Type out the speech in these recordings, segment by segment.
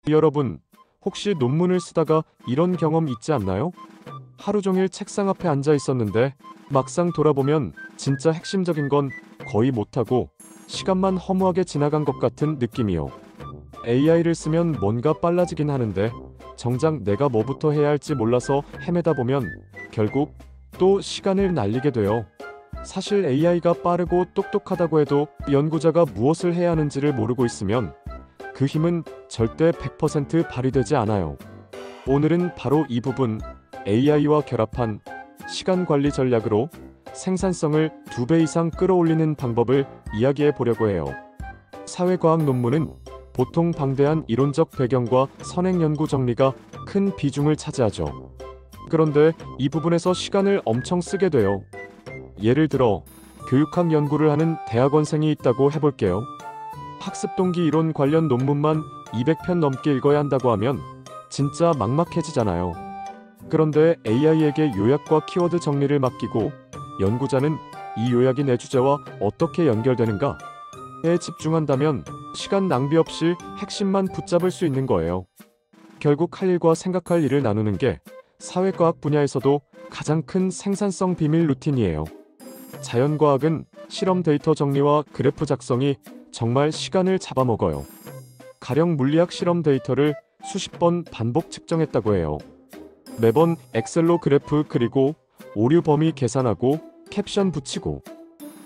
여러분, 혹시 논문을 쓰다가 이런 경험 있지 않나요? 하루 종일 책상 앞에 앉아 있었는데 막상 돌아보면 진짜 핵심적인 건 거의 못하고 시간만 허무하게 지나간 것 같은 느낌이요. AI를 쓰면 뭔가 빨라지긴 하는데 정작 내가 뭐부터 해야 할지 몰라서 헤매다 보면 결국 또 시간을 날리게 돼요. 사실 AI가 빠르고 똑똑하다고 해도 연구자가 무엇을 해야 하는지를 모르고 있으면 그 힘은 절대 100% 발휘되지 않아요. 오늘은 바로 이 부분, AI와 결합한 시간 관리 전략으로 생산성을 2배 이상 끌어올리는 방법을 이야기해 보려고 해요. 사회과학 논문은 보통 방대한 이론적 배경과 선행 연구 정리가 큰 비중을 차지하죠. 그런데 이 부분에서 시간을 엄청 쓰게 돼요. 예를 들어 교육학 연구를 하는 대학원생이 있다고 해볼게요. 학습 동기 이론 관련 논문만 200편 넘게 읽어야 한다고 하면 진짜 막막해지잖아요. 그런데 AI에게 요약과 키워드 정리를 맡기고 연구자는 이 요약이 내 주제와 어떻게 연결되는가에 집중한다면 시간 낭비 없이 핵심만 붙잡을 수 있는 거예요. 결국 할 일과 생각할 일을 나누는 게 사회과학 분야에서도 가장 큰 생산성 비밀 루틴이에요. 자연과학은 실험 데이터 정리와 그래프 작성이 정말 시간을 잡아먹어요. 가령 물리학 실험 데이터를 수십 번 반복 측정했다고 해요. 매번 엑셀로 그래프 그리고 오류 범위 계산하고 캡션 붙이고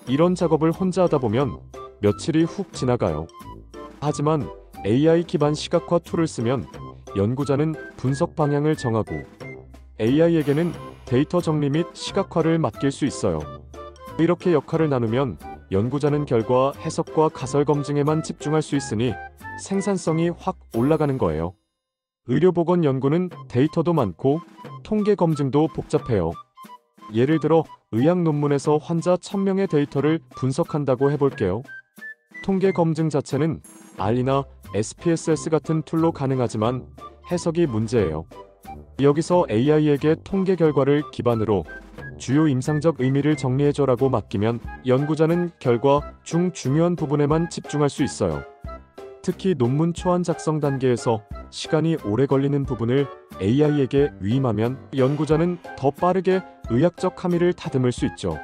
이런 작업을 혼자 하다 보면 며칠이 훅 지나가요. 하지만 AI 기반 시각화 툴을 쓰면 연구자는 분석 방향을 정하고 AI에게는 데이터 정리 및 시각화를 맡길 수 있어요. 이렇게 역할을 나누면 연구자는 결과 해석과 가설 검증에만 집중할 수 있으니 생산성이 확 올라가는 거예요. 의료보건 연구는 데이터도 많고 통계 검증도 복잡해요. 예를 들어 의학 논문에서 환자 1000명의 데이터를 분석한다고 해볼게요. 통계 검증 자체는 R이나 SPSS 같은 툴로 가능하지만 해석이 문제예요. 여기서 AI에게 통계 결과를 기반으로 주요 임상적 의미를 정리해줘라고 맡기면 연구자는 결과 중 중요한 부분에만 집중할 수 있어요. 특히 논문 초안 작성 단계에서 시간이 오래 걸리는 부분을 AI에게 위임하면 연구자는 더 빠르게 의학적 함의를 다듬을 수 있죠.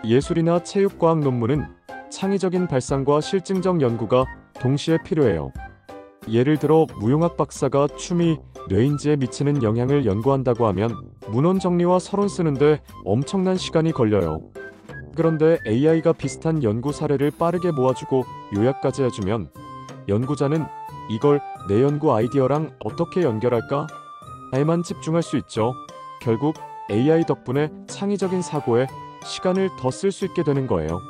예술이나 체육과학 논문은 창의적인 발상과 실증적 연구가 동시에 필요해요. 예를 들어 무용학 박사가 춤이 뇌인지에 미치는 영향을 연구한다고 하면 문헌 정리와 서론 쓰는데 엄청난 시간이 걸려요. 그런데 AI가 비슷한 연구 사례를 빠르게 모아주고 요약까지 해주면 연구자는 이걸 내 연구 아이디어랑 어떻게 연결할까? 에만 집중할 수 있죠. 결국 AI 덕분에 창의적인 사고에 시간을 더 쓸 수 있게 되는 거예요.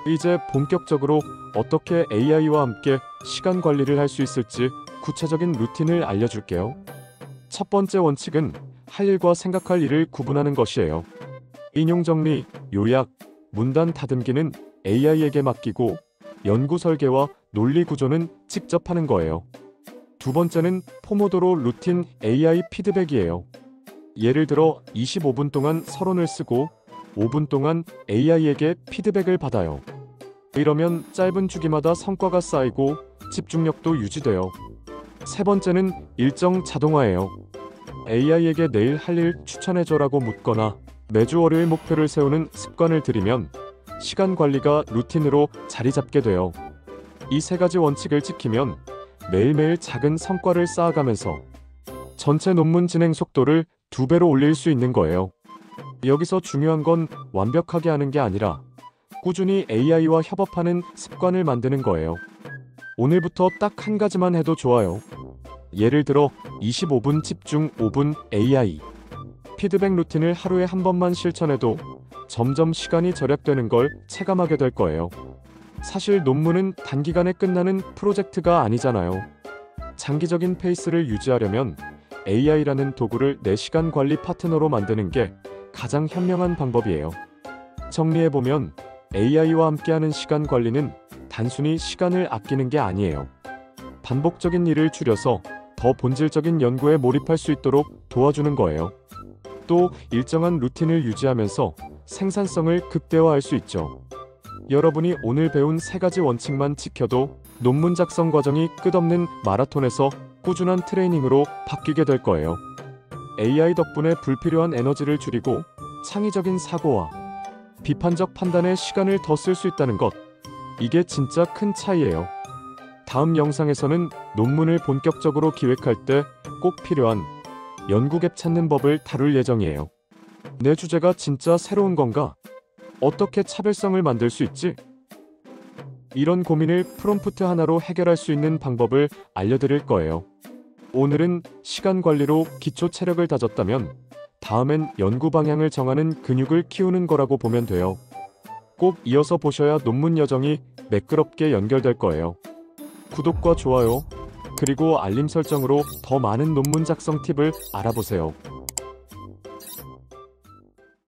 이제 본격적으로 어떻게 AI와 함께 시간 관리를 할 수 있을지 구체적인 루틴을 알려줄게요. 첫 번째 원칙은 할 일과 생각할 일을 구분하는 것이에요. 인용 정리, 요약, 문단 다듬기는 AI에게 맡기고 연구 설계와 논리 구조는 직접 하는 거예요. 두 번째는 포모도로 루틴 AI 피드백이에요. 예를 들어 25분 동안 서론을 쓰고 5분 동안 AI에게 피드백을 받아요. 이러면 짧은 주기마다 성과가 쌓이고 집중력도 유지돼요. 세 번째는 일정 자동화예요. AI에게 내일 할 일 추천해줘라고 묻거나 매주 월요일 목표를 세우는 습관을 들이면 시간 관리가 루틴으로 자리 잡게 돼요. 이 세 가지 원칙을 지키면 매일매일 작은 성과를 쌓아가면서 전체 논문 진행 속도를 2배로 올릴 수 있는 거예요. 여기서 중요한 건 완벽하게 하는 게 아니라 꾸준히 AI와 협업하는 습관을 만드는 거예요. 오늘부터 딱 한 가지만 해도 좋아요. 예를 들어 25분 집중 5분 AI 피드백 루틴을 하루에 한 번만 실천해도 점점 시간이 절약되는 걸 체감하게 될 거예요. 사실 논문은 단기간에 끝나는 프로젝트가 아니잖아요. 장기적인 페이스를 유지하려면 AI라는 도구를 내 시간 관리 파트너로 만드는 게 가장 현명한 방법이에요. 정리해보면 AI와 함께하는 시간 관리는 단순히 시간을 아끼는 게 아니에요. 반복적인 일을 줄여서 더 본질적인 연구에 몰입할 수 있도록 도와주는 거예요. 또 일정한 루틴을 유지하면서 생산성을 극대화할 수 있죠. 여러분이 오늘 배운 세 가지 원칙만 지켜도 논문 작성 과정이 끝없는 마라톤에서 꾸준한 트레이닝으로 바뀌게 될 거예요. AI 덕분에 불필요한 에너지를 줄이고 창의적인 사고와 비판적 판단에 시간을 더 쓸 수 있다는 것. 이게 진짜 큰 차이예요. 다음 영상에서는 논문을 본격적으로 기획할 때 꼭 필요한 연구 갭 찾는 법을 다룰 예정이에요. 내 주제가 진짜 새로운 건가? 어떻게 차별성을 만들 수 있지? 이런 고민을 프롬프트 하나로 해결할 수 있는 방법을 알려드릴 거예요. 오늘은 시간 관리로 기초 체력을 다졌다면 다음엔 연구 방향을 정하는 근육을 키우는 거라고 보면 돼요. 꼭 이어서 보셔야 논문 여정이 매끄럽게 연결될 거예요. 구독과 좋아요, 그리고 알림 설정으로 더 많은 논문 작성 팁을 알아보세요.